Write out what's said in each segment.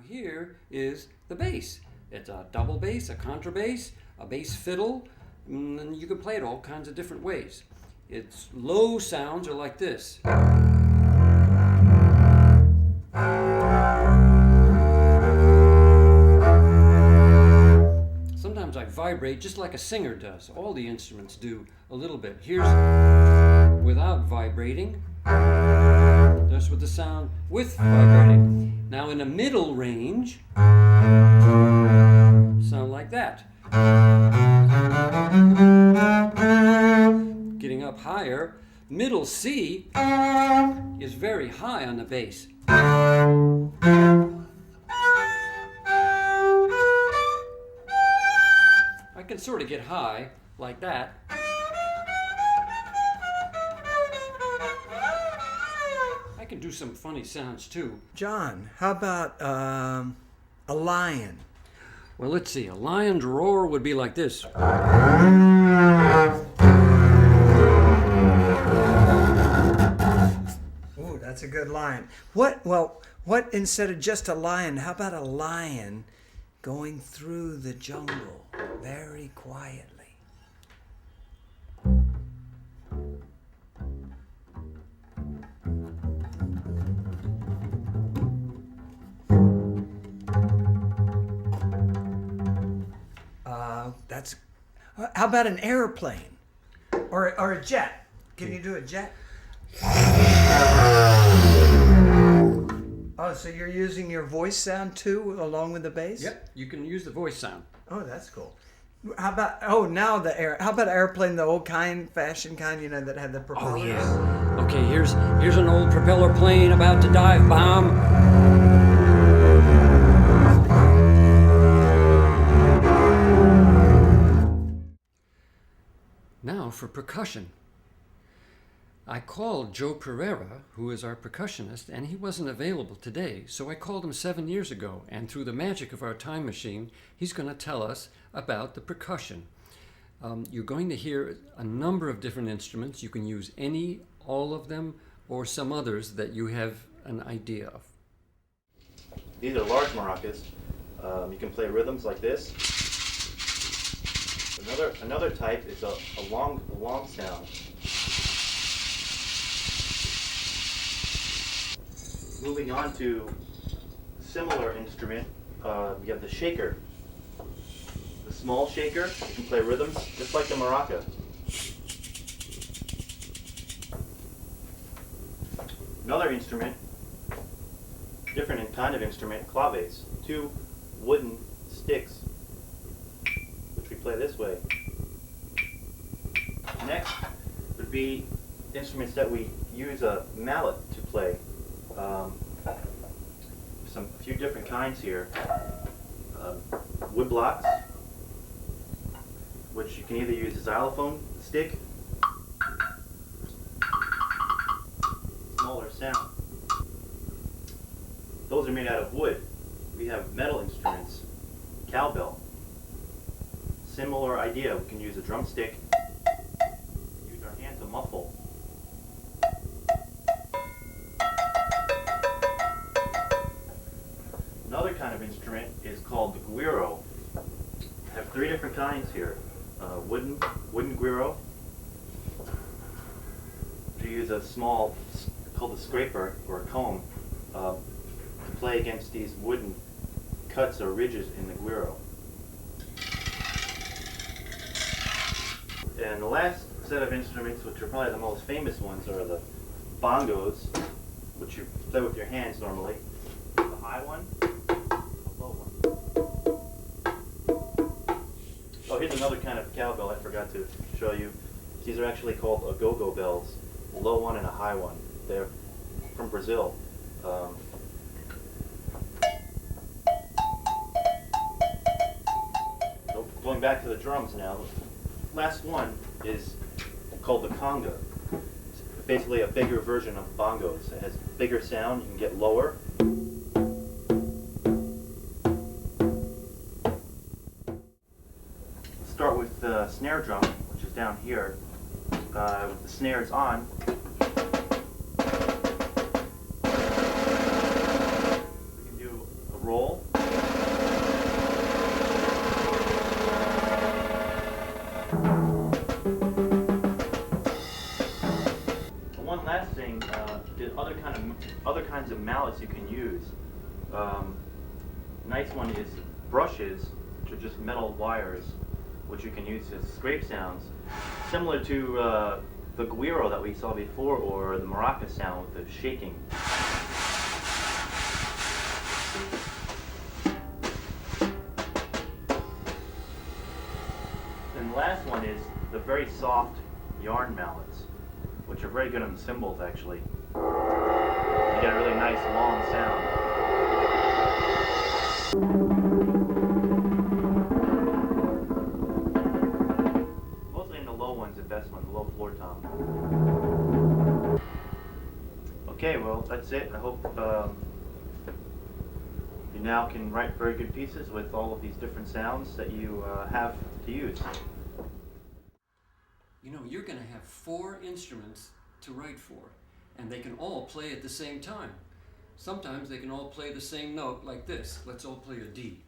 here is the bass. It's a double bass, a contrabass, a bass fiddle, and you can play it all kinds of different ways. Its low sounds are like this. Sometimes I vibrate just like a singer does. All the instruments do a little bit. Here's without vibrating. That's with the sound with vibrating. Now in a middle range, sound like that. Getting up higher, middle C is very high on the bass. I can sort of get high like that. I can do some funny sounds too. John, how about a lion? Well, let's see. A lion's roar would be like this. Ooh, that's a good lion. What instead of just a lion, how about a lion going through the jungle very quietly? How about an airplane or a jet? Can you do a jet? Oh, so you're using your voice sound too, along with the bass? Yep, you can use the voice sound. Oh, that's cool. How about how about airplane, the old fashioned kind, that had the propellers? Oh yeah. Okay, here's an old propeller plane about to dive bomb. Now for percussion. I called Joe Pereira, who is our percussionist, and he wasn't available today. So I called him 7 years ago, and through the magic of our time machine, he's going to tell us about the percussion. You're going to hear a number of different instruments. You can use any, all of them, or some others that you have an idea of. These are large maracas. You can play rhythms like this. Another type is a long sound. Moving on to a similar instrument, you have the shaker. The small shaker, you can play rhythms just like the maraca. Another instrument, different kind of instrument, claves. Two wooden sticks, which we play this way. Next would be instruments that we use a mallet to play. A few different kinds here. Wood blocks, which you can either use a xylophone stick, smaller sound. Those are made out of wood. We have metal instruments, cowbell. Similar idea, we can use a drumstick, use our hand to muffle. Another kind of instrument is called the guiro. I have three different kinds here. Wooden guiro. You use a small, called a scraper or a comb, to play against these wooden cuts or ridges in the guiro. And the last set of instruments, which are probably the most famous ones, are the bongos, which you play with your hands normally. The high one, the low one. Oh, here's another kind of cowbell I forgot to show you. These are actually called go-go bells, a low one and a high one. They're from Brazil. So going back to the drums now, last one is called the conga. It's basically a bigger version of bongos. It has bigger sound, you can get lower. Let's start with the snare drum, which is down here. With the snares on, we can do a roll roll. One last thing, the other kinds of mallets you can use. Nice one is brushes, which are just metal wires, which you can use as scrape sounds, similar to the guiro that we saw before, or the maraca sound with the shaking. And the last one is the very soft yarn mallets, which are very good on cymbals, actually. You get a really nice long sound. Mostly in the low one's the best one, the low floor tom. Okay, well, that's it. I hope you now can write very good pieces with all of these different sounds that you have to use. You know, you're going to have 4 instruments to write for, and they can all play at the same time. Sometimes they can all play the same note, like this. Let's all play a D.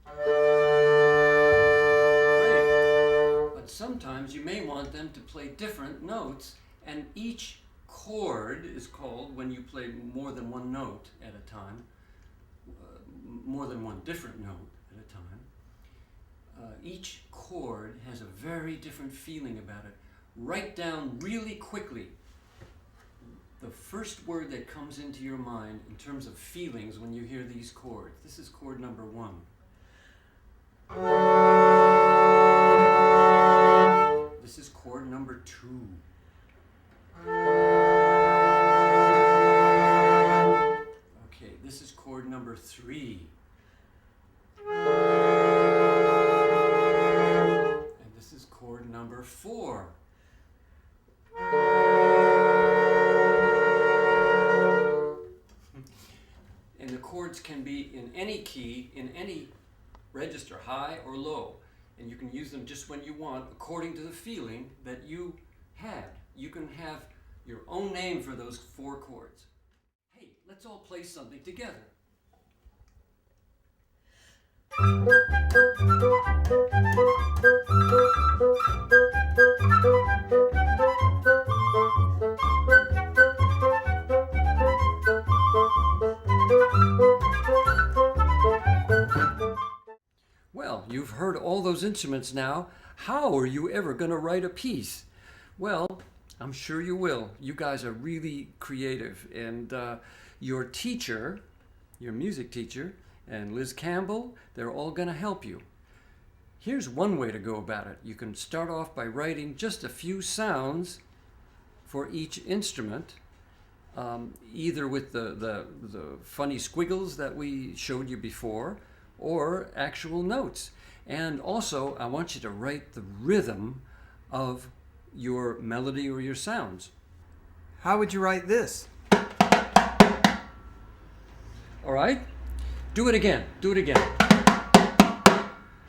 Great. But sometimes you may want them to play different notes, and each chord is called, when you play more than one note at a time, more than one different note at a time, each chord has a very different feeling about it. Write down really quickly the first word that comes into your mind in terms of feelings when you hear these chords. This is chord number 1. This is chord number 2. Okay, this is chord number 3. And this is chord number 4. And the chords can be in any key, in any register, high or low. And you can use them just when you want, according to the feeling that you had. You can have your own name for those 4 chords. Hey, let's all play something together. Well, you've heard all those instruments now. How are you ever going to write a piece? Well, I'm sure you will. You guys are really creative, and your teacher, your music teacher, and Liz Campbell, they're all going to help you. Here's one way to go about it. You can start off by writing just a few sounds for each instrument, either with the funny squiggles that we showed you before, or actual notes. And also, I want you to write the rhythm of your melody or your sounds. How would you write this? All right? Do it again. Do it again.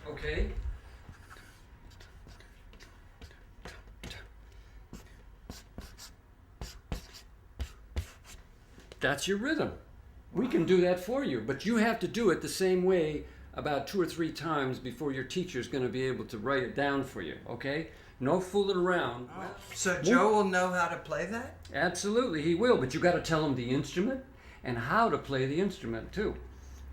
Okay? That's your rhythm. We can do that for you, but you have to do it the same way about 2 or 3 times before your teacher's going to be able to write it down for you, okay? No fooling around. So Joe will know how to play that? Absolutely, he will, but you got to tell him the instrument and how to play the instrument too.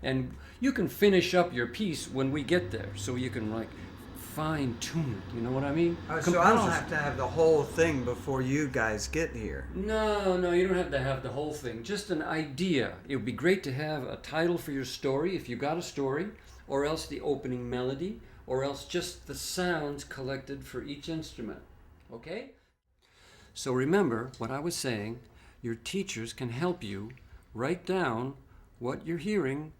And you can finish up your piece when we get there, so you can like fine tune it, you know what I mean? So I don't have to have the whole thing before you guys get here. No, you don't have to have the whole thing. Just an idea. It would be great to have a title for your story, if you got a story, or else the opening melody, or else just the sounds collected for each instrument. Okay? So remember what I was saying, your teachers can help you write down what you're hearing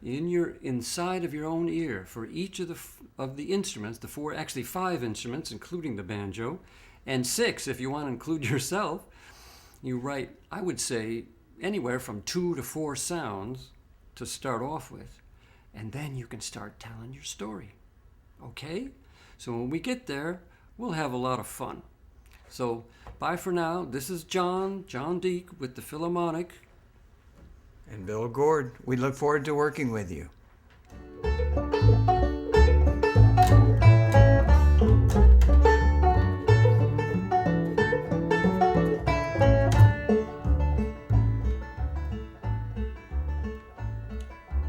in your inside of your own ear for each of the instruments, the 4, actually 5 instruments, including the banjo, and 6 if you want to include yourself. You write, I would say, anywhere from 2 to 4 sounds to start off with, and then you can start telling your story. Okay? So when we get there, we'll have a lot of fun. So bye for now. This is John Deek with the Philharmonic And Bill Gord, we look forward to working with you.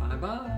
Bye-bye.